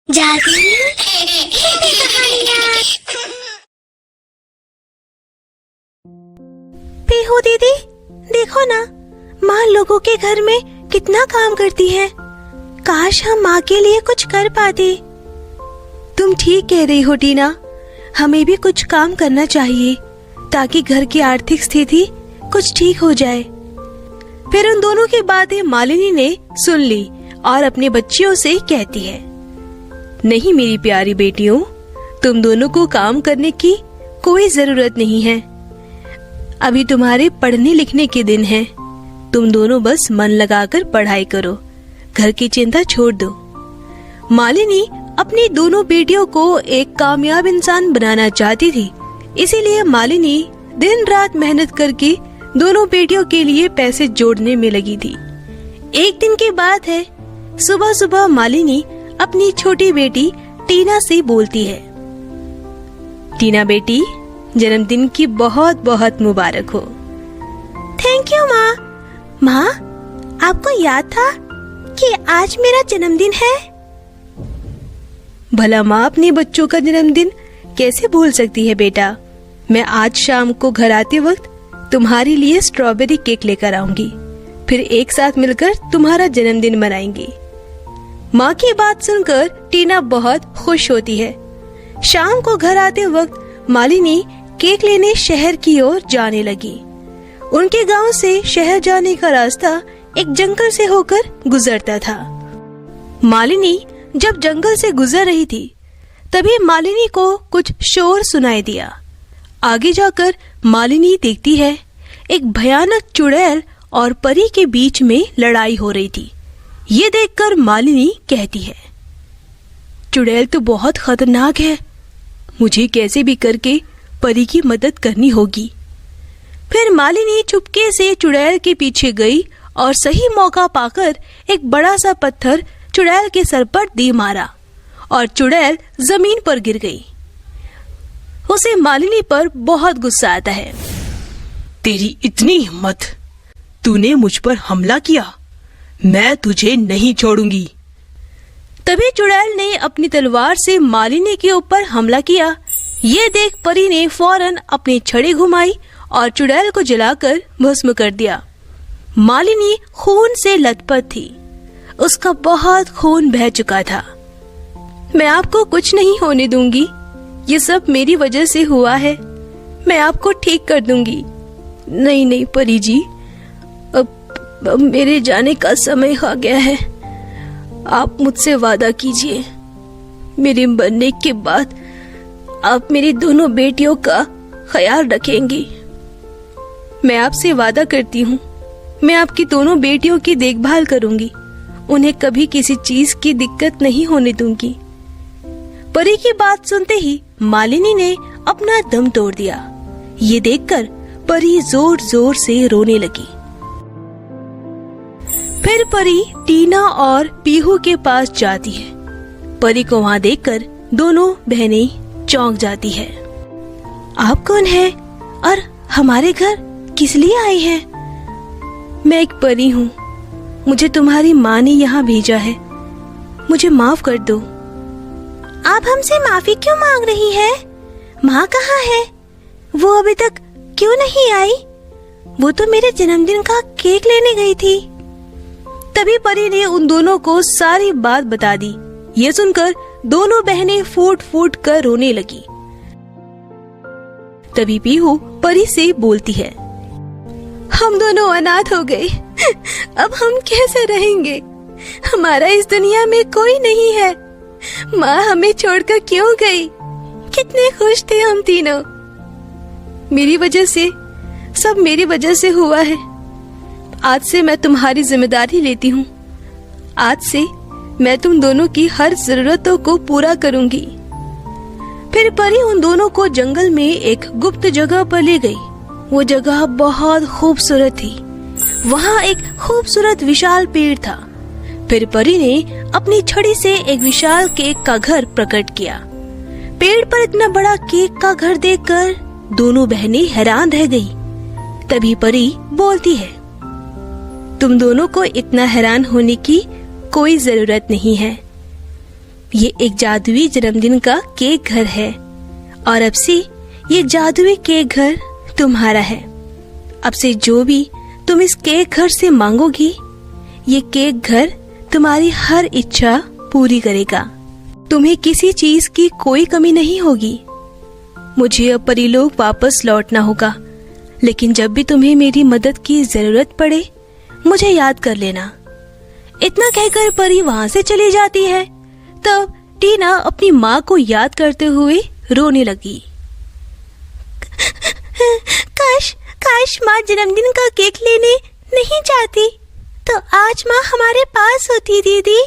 जादू कहानियाँ। पीहू दीदी, देखो ना, माँ लोगों के घर में कितना काम करती है। काश हम माँ के लिए कुछ कर पाते। तुम ठीक कह रही हो टीना, हमें भी कुछ काम करना चाहिए ताकि घर की आर्थिक स्थिति कुछ ठीक हो जाए। फिर उन दोनों की बातें मालिनी ने सुन ली और अपने बच्चियों से कहती है, नहीं मेरी प्यारी बेटियों, तुम दोनों को काम करने की कोई जरूरत नहीं है। अभी तुम्हारे पढ़ने लिखने के दिन हैं। तुम दोनों बस मन लगाकर पढ़ाई करो, घर की चिंता छोड़ दो। मालिनी अपनी दोनों बेटियों को एक कामयाब इंसान बनाना चाहती थी, इसीलिए मालिनी दिन रात मेहनत करके दोनों बेटियों के लिए पैसे जोड़ने में लगी थी। एक दिन की बात है, सुबह सुबह मालिनी अपनी छोटी बेटी टीना से बोलती है, टीना बेटी, जन्मदिन की बहुत बहुत मुबारक हो। थैंक यू माँ। माँ, आपको याद था कि आज मेरा जन्मदिन है? भला माँ अपने बच्चों का जन्मदिन कैसे भूल सकती है बेटा। मैं आज शाम को घर आते वक्त तुम्हारे लिए स्ट्रॉबेरी केक लेकर आऊंगी, फिर एक साथ मिलकर तुम्हारा जन्मदिन मनाएंगे। माँ की बात सुनकर टीना बहुत खुश होती है। शाम को घर आते वक्त मालिनी केक लेने शहर की ओर जाने लगी। उनके गांव से शहर जाने का रास्ता एक जंगल से होकर गुजरता था। मालिनी जब जंगल से गुजर रही थी, तभी मालिनी को कुछ शोर सुनाई दिया। आगे जाकर मालिनी देखती है, एक भयानक चुड़ैल और परी के बीच में लड़ाई हो रही थी। ये देखकर मालिनी कहती है, चुड़ैल तो बहुत खतरनाक है, मुझे कैसे भी करके परी की मदद करनी होगी। फिर मालिनी चुपके से चुड़ैल के पीछे गई और सही मौका पाकर एक बड़ा सा पत्थर चुड़ैल के सर पर दे मारा और चुड़ैल जमीन पर गिर गई। उसे मालिनी पर बहुत गुस्सा आता है। तेरी इतनी हिम्मत, तूने मुझ पर हमला किया, मैं तुझे नहीं छोड़ूंगी। तभी चुड़ैल ने अपनी तलवार से मालिनी के ऊपर हमला किया। ये देख परी ने फौरन अपनी छड़ी घुमाई और चुड़ैल को जलाकर भस्म कर दिया। मालिनी खून से लथपथ थी, उसका बहुत खून बह चुका था। मैं आपको कुछ नहीं होने दूंगी, ये सब मेरी वजह से हुआ है, मैं आपको ठीक कर दूंगी। नहीं नहीं परी जी, अब मेरे जाने का समय आ गया है। आप मुझसे वादा कीजिए, मेरे मरने के बाद आप मेरी दोनों बेटियों का ख्याल रखेंगी। मैं आपसे वादा करती हूँ, मैं आपकी दोनों बेटियों की देखभाल करूंगी, उन्हें कभी किसी चीज की दिक्कत नहीं होने दूंगी। परी की बात सुनते ही मालिनी ने अपना दम तोड़ दिया। ये देखकर परी जोर जोर से रोने लगी। फिर परी टीना और पीहू के पास जाती है। परी को वहाँ देखकर दोनों बहनें चौंक जाती है। आप कौन है और हमारे घर किस लिए आई है? मैं एक परी हूँ, मुझे तुम्हारी माँ ने यहाँ भेजा है, मुझे माफ कर दो। आप हमसे माफी क्यों मांग रही है? माँ कहाँ है? वो अभी तक क्यों नहीं आई? वो तो मेरे जन्मदिन का केक लेने गई थी। तभी परी ने उन दोनों को सारी बात बता दी। ये सुनकर दोनों बहनें फूट फूट कर रोने लगी। तभी पीहू परी से बोलती है, हम दोनों अनाथ हो गए, अब हम कैसे रहेंगे? हमारा इस दुनिया में कोई नहीं है। माँ हमें छोड़कर क्यों गई? कितने खुश थे हम तीनों। मेरी वजह से, सब मेरी वजह से हुआ है। आज से मैं तुम्हारी जिम्मेदारी लेती हूँ। आज से मैं तुम दोनों की हर जरूरतों को पूरा करूंगी। फिर परी उन दोनों को जंगल में एक गुप्त जगह पर ले गई। वो जगह बहुत खूबसूरत थी। वहाँ एक खूबसूरत विशाल पेड़ था। फिर परी ने अपनी छड़ी से एक विशाल केक का घर प्रकट किया। पेड़ पर इतना बड़ा केक का घर देखकर दोनों बहनें हैरान रह गई। तभी परी बोलती है, तुम दोनों को इतना हैरान होने की कोई जरूरत नहीं है। ये एक जादुई जन्मदिन का केक घर है और अब से ये जादुई केक घर तुम्हारा है। अब से जो भी तुम इस केक घर से मांगोगी, ये केक घर तुम्हारी हर इच्छा पूरी करेगा। तुम्हें किसी चीज की कोई कमी नहीं होगी। मुझे अब परीलोक वापस लौटना होगा, लेकिन जब भी तुम्हें मेरी मदद की जरूरत पड़े मुझे याद कर लेना। इतना कहकर परी वहाँ से चली जाती है। तब टीना अपनी माँ को याद करते हुए रोने लगी। काश माँ जन्मदिन का केक लेने नहीं जाती तो आज माँ हमारे पास होती दीदी।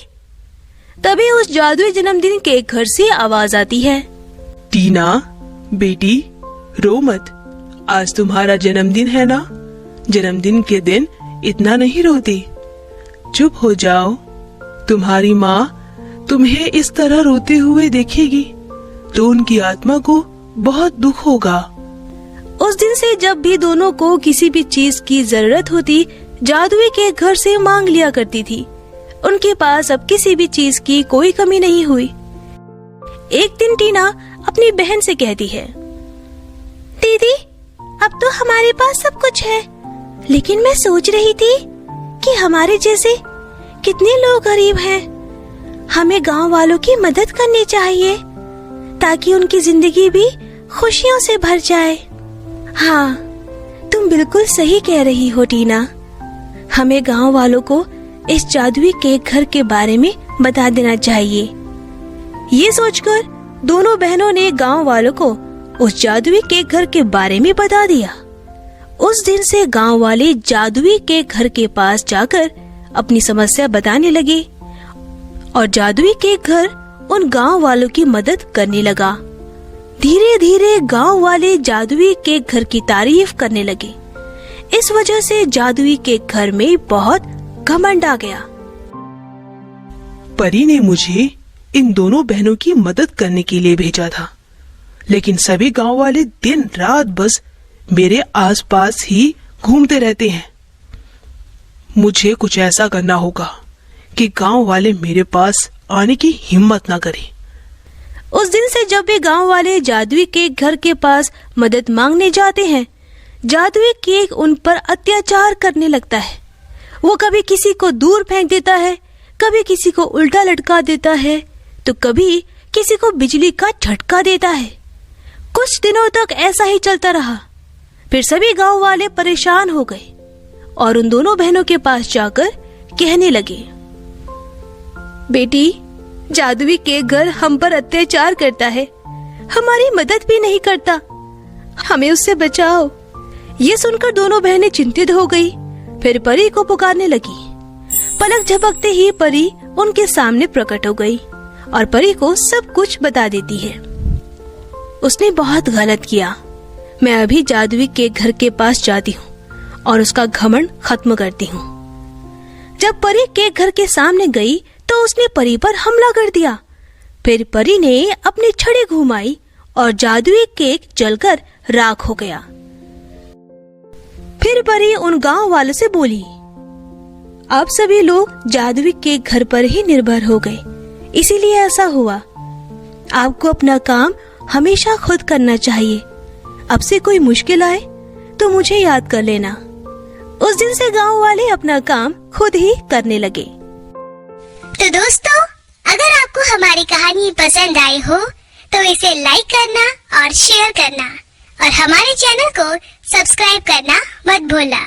तभी उस जादुई जन्मदिन केक घर से आवाज आती है। टीना बेटी, रो मत। आज तुम्हारा जन्मदिन है ना। जन्मदिन के दिन इतना नहीं रोती। चुप हो जाओ। तुम्हारी माँ तुम्हें इस तरह रोते हुए देखेगी तो उनकी आत्मा को बहुत दुख होगा। उस दिन से जब भी दोनों को किसी भी चीज की जरूरत होती, जादुई के घर से मांग लिया करती थी। उनके पास अब किसी भी चीज की कोई कमी नहीं हुई। एक दिन टीना अपनी बहन से कहती है, दीदी अब तो हमारे पास सब कुछ है, लेकिन मैं सोच रही थी कि हमारे जैसे कितने लोग गरीब हैं। हमें गांव वालों की मदद करनी चाहिए ताकि उनकी जिंदगी भी खुशियों से भर जाए। हाँ, तुम बिल्कुल सही कह रही हो टीना। हमें गांव वालों को इस जादुई केक घर के बारे में बता देना चाहिए। ये सोचकर दोनों बहनों ने गांव वालों को उस जादुई केक घर के बारे में बता दिया। उस दिन से गांव वाले जादुई केक घर के पास जाकर अपनी समस्या बताने लगे और जादुई केक घर उन गांव वालों की मदद करने लगा। धीरे धीरे गांव वाले जादुई केक घर की तारीफ करने लगे। इस वजह से जादुई केक घर में बहुत घमंड आ गया। परी ने मुझे इन दोनों बहनों की मदद करने के लिए भेजा था, लेकिन सभी गांव वाले दिन रात बस मेरे आसपास ही घूमते रहते हैं। मुझे कुछ ऐसा करना होगा कि गांव वाले मेरे पास आने की हिम्मत ना करें। उस दिन से जब भी गांव वाले जादुई केक घर के पास मदद मांगने जाते हैं, जादुई केक उन पर अत्याचार करने लगता है। वो कभी किसी को दूर फेंक देता है, कभी किसी को उल्टा लटका देता है, तो कभी किसी को बिजली का झटका देता है। कुछ दिनों तक ऐसा ही चलता रहा। फिर सभी गांव वाले परेशान हो गए और उन दोनों बहनों के पास जाकर कहने लगे, बेटी, जादुई केक घर हम पर अत्याचार करता है, हमारी मदद भी नहीं करता, हमें उससे बचाओ। ये सुनकर दोनों बहनें चिंतित हो गई। फिर परी को पुकारने लगी। पलक झपकते ही परी उनके सामने प्रकट हो गई और परी को सब कुछ बता देती है। उसने बहुत गलत किया। मैं अभी जादुई केक घर के पास जाती हूँ और उसका घमंड खत्म करती हूँ। जब परी केक घर के सामने गई तो उसने परी पर हमला कर दिया। फिर परी ने अपनी छड़ी घुमाई और जादुई केक जलकर राख हो गया। फिर परी उन गांव वालों से बोली, अब सभी लोग जादुई केक घर पर ही निर्भर हो गए, इसीलिए ऐसा हुआ। आपको अपना काम हमेशा खुद करना चाहिए। अब से कोई मुश्किल आए तो मुझे याद कर लेना। उस दिन से गांव वाले अपना काम खुद ही करने लगे। तो दोस्तों, अगर आपको हमारी कहानी पसंद आई हो तो इसे लाइक करना और शेयर करना और हमारे चैनल को सब्सक्राइब करना मत भूलना।